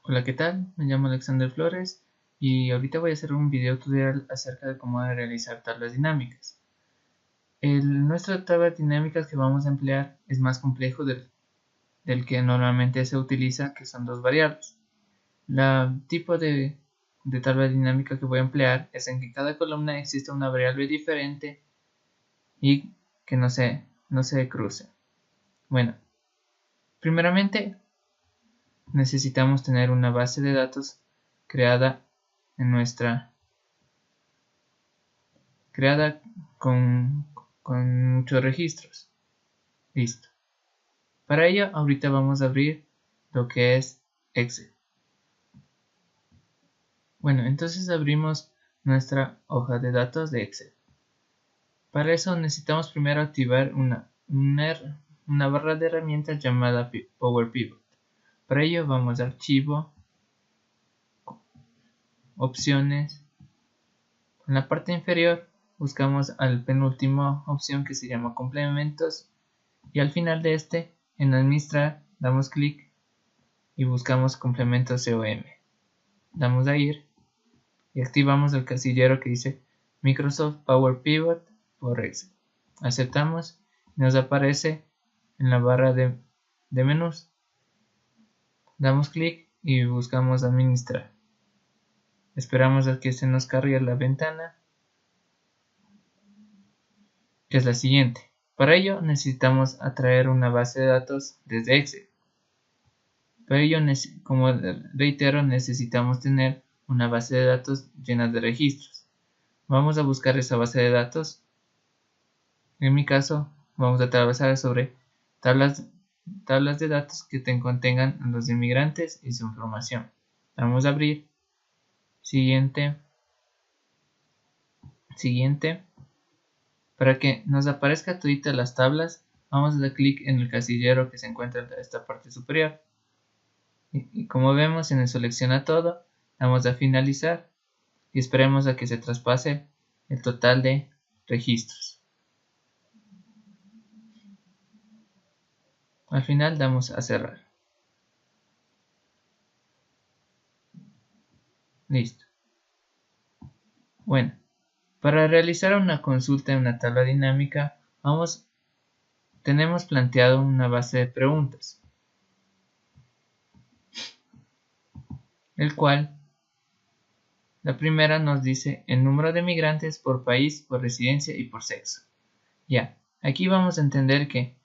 Hola, ¿qué tal? Me llamo Alexander Flores y ahorita voy a hacer un video tutorial acerca de cómo realizar tablas dinámicas. Nuestra tabla dinámicas que vamos a emplear es más complejo del que normalmente se utiliza, que son dos variables. El tipo de tabla dinámica que voy a emplear es en que cada columna existe una variable diferente y que no se cruce. Bueno, primeramente necesitamos tener una base de datos creada con muchos registros. Listo. Para ello, ahorita vamos a abrir lo que es Excel. Bueno, entonces abrimos nuestra hoja de datos de Excel. Para eso necesitamos primero activar una barra de herramientas llamada Power Pivot. Para ello vamos a Archivo, Opciones. En la parte inferior buscamos al penúltima opción que se llama Complementos y al final de en Administrar, damos clic y buscamos Complementos COM. Damos a ir y activamos el casillero que dice Microsoft Power Pivot por Excel. Aceptamos y nos aparece en la barra de menús. Damos clic y buscamos Administrar. Esperamos a que se nos cargue la ventana, que es la siguiente. Para ello necesitamos atraer una base de datos desde Excel. Para ello, como reitero, necesitamos tener una base de datos llena de registros. Vamos a buscar esa base de datos. En mi caso, vamos a trabajar sobre tablas de datos que contengan a los inmigrantes y su información. Vamos a abrir. Siguiente. Para que nos aparezca todita las tablas, vamos a dar clic en el casillero que se encuentra en esta parte superior. Y como vemos, en el selecciona todo, damos a finalizar y esperemos a que se traspase el total de registros. Al final damos a cerrar. Listo. Bueno, para realizar una consulta en una tabla dinámica, tenemos planteado una base de preguntas, el cual la primera nos dice el número de migrantes por país, por residencia y por sexo. Ya, aquí vamos a entender que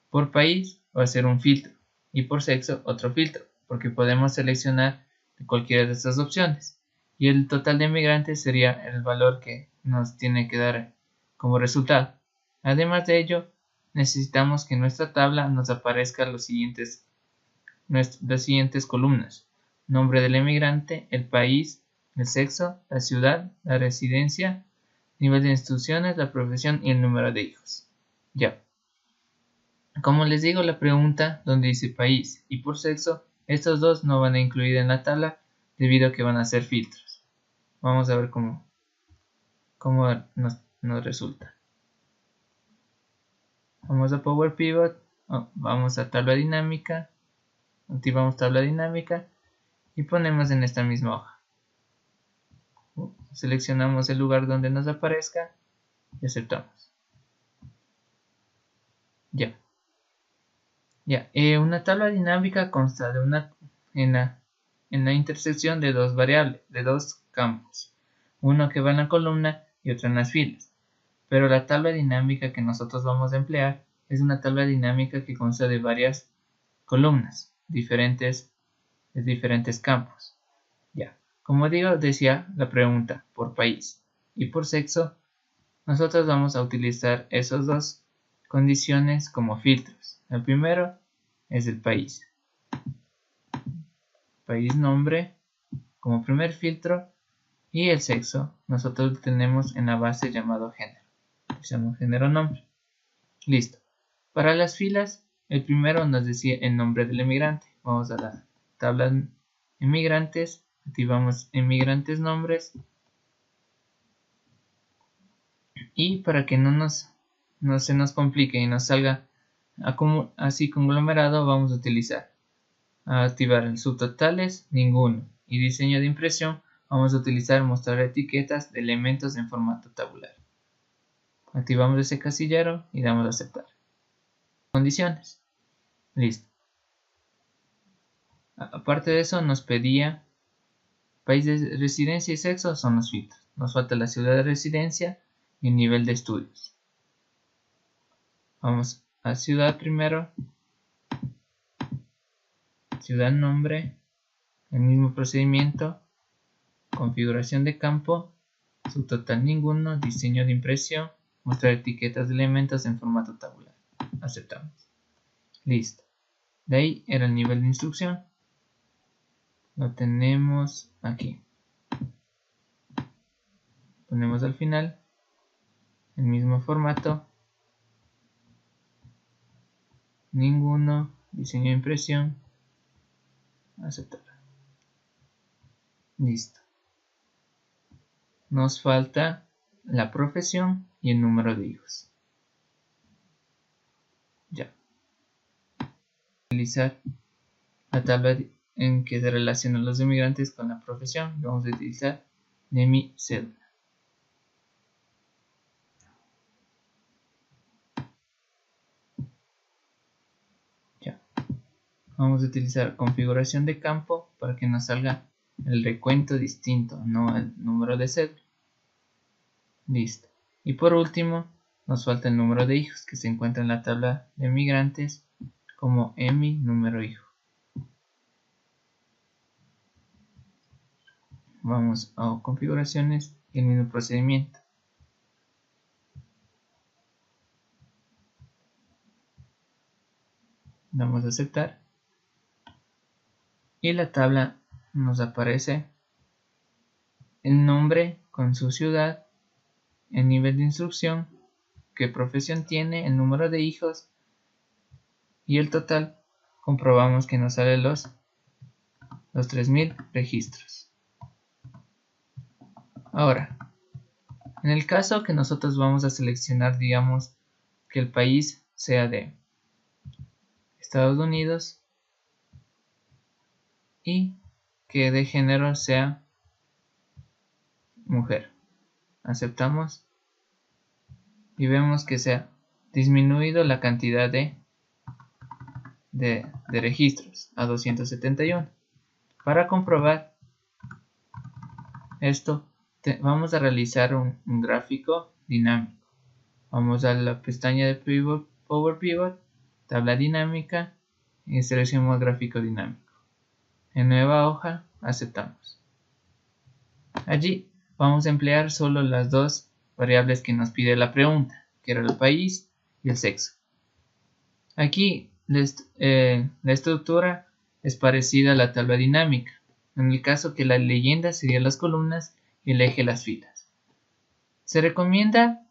por país va a ser un filtro y por sexo otro filtro, porque podemos seleccionar de cualquiera de estas opciones. Y el total de migrantes sería el valor que nos tiene que dar como resultado. Además de ello, necesitamos que en nuestra tabla nos aparezcan las siguientes columnas: nombre del emigrante, el país, el sexo, la ciudad, la residencia, nivel de instituciones, la profesión y el número de hijos. Ya. Como les digo, la pregunta donde dice país y por sexo, estos dos no van a incluir en la tabla debido a que van a ser filtros. Vamos a ver cómo nos resulta. Vamos a Power Pivot, vamos a tabla dinámica, activamos tabla dinámica y ponemos en esta misma hoja. Seleccionamos el lugar donde nos aparezca y aceptamos. Ya. Una tabla dinámica consta de en la intersección de dos variables, de dos campos, uno que va en la columna y otro en las filas. Pero la tabla dinámica que nosotros vamos a emplear es una tabla dinámica que consta de varias columnas de diferentes campos. Ya, como decía la pregunta por país y por sexo, nosotros vamos a utilizar esas dos condiciones como filtros. El primero es el país nombre como primer filtro, y el sexo nosotros lo tenemos en la base llamado género, que se llama género nombre. Listo. Para las filas, el primero nos decía el nombre del emigrante. Vamos a la tabla emigrantes, activamos emigrantes nombres, y para que no se nos complique y nos salga así conglomerado, vamos a utilizar A activar el subtotales, ninguno. Y diseño de impresión, vamos a utilizar mostrar etiquetas de elementos en formato tabular. Activamos ese casillero y damos a aceptar. Condiciones. Listo. Aparte de eso nos pedía país de residencia y sexo, son los filtros. Nos falta la ciudad de residencia y el nivel de estudios. Vamos a ciudad primero. Ciudad nombre. El mismo procedimiento. Configuración de campo. Subtotal ninguno. Diseño de impresión. Mostrar etiquetas de elementos en formato tabular. Aceptamos. Listo. De ahí era el nivel de instrucción. Lo tenemos aquí. Ponemos al final el mismo formato. Ninguno. Diseño de impresión. Aceptar. Listo. Nos falta la profesión y el número de hijos. Ya. Utilizar la tabla en que se relacionan los inmigrantes con la profesión. Vamos a utilizar de mi cédula. Ya. Vamos a utilizar configuración de campo para que nos salga el recuento distinto, no el número de cédula. Listo. Y por último, nos falta el número de hijos que se encuentra en la tabla de migrantes como EMI número hijo. Vamos a configuraciones y el mismo procedimiento. Damos a aceptar. Y la tabla nos aparece el nombre con su ciudad, el nivel de instrucción, qué profesión tiene, el número de hijos y el total. Comprobamos que nos salen los 3000 registros. Ahora, en el caso que nosotros vamos a seleccionar, digamos que el país sea de Estados Unidos y que de género sea mujer. Aceptamos y vemos que se ha disminuido la cantidad de registros a 271. Para comprobar esto vamos a realizar un gráfico dinámico. Vamos a la pestaña de Power Pivot, tabla dinámica y seleccionamos gráfico dinámico. En nueva hoja aceptamos. Allí vamos a emplear solo las dos variables que nos pide la pregunta, que era el país y el sexo. Aquí la estructura es parecida a la tabla dinámica, en el caso que la leyenda sería las columnas y el eje las filas. Se recomienda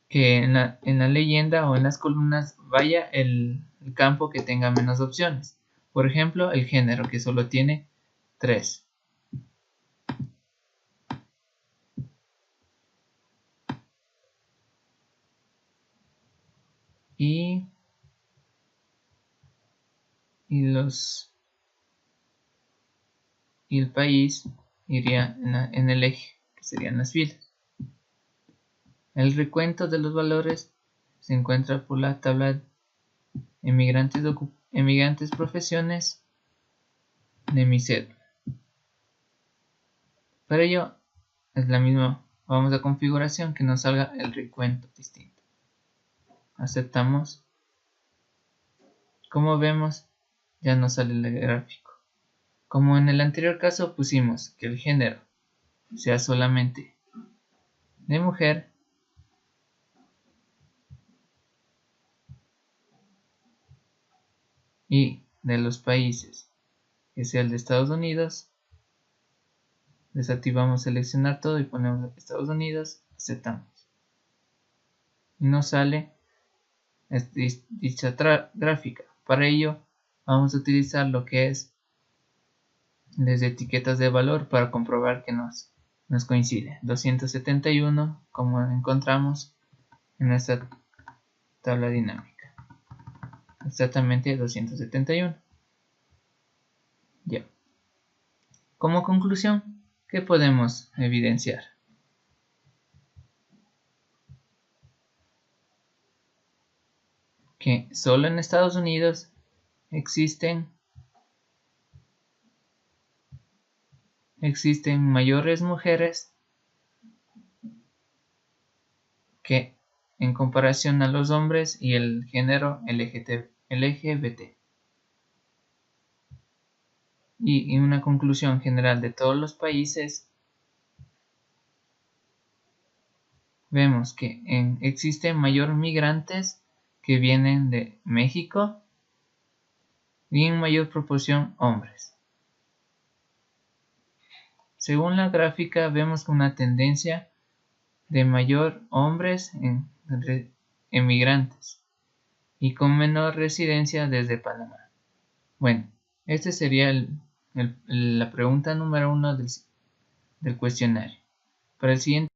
que en la leyenda o en las columnas vaya el campo que tenga menos opciones. Por ejemplo, el género, que solo tiene 3. Y el país iría en el eje, que serían las filas. El recuento de los valores se encuentra por la tabla emigrantes profesiones de mi cédula. Para ello es la misma, vamos a configuración que nos salga el recuento distinto. Aceptamos. Como vemos, ya nos sale el gráfico. Como en el anterior caso pusimos que el género sea solamente de mujer, y de los países que sea el de Estados Unidos, desactivamos seleccionar todo y ponemos Estados Unidos, aceptamos. Y nos sale dicha gráfica. Para ello vamos a utilizar lo que es desde etiquetas de valor para comprobar que nos coincide. 271 como encontramos en nuestra tabla dinámica. Exactamente 271. Ya. Como conclusión, ¿qué podemos evidenciar? Que solo en Estados Unidos existen mayores mujeres que en comparación a los hombres y el género LGBT. Y una conclusión general de todos los países, vemos que existen mayor migrantes que vienen de México y en mayor proporción hombres. Según la gráfica vemos una tendencia de mayor hombres emigrantes y con menor residencia desde Panamá. Bueno, esta sería la pregunta número 1 del cuestionario. Para el siguiente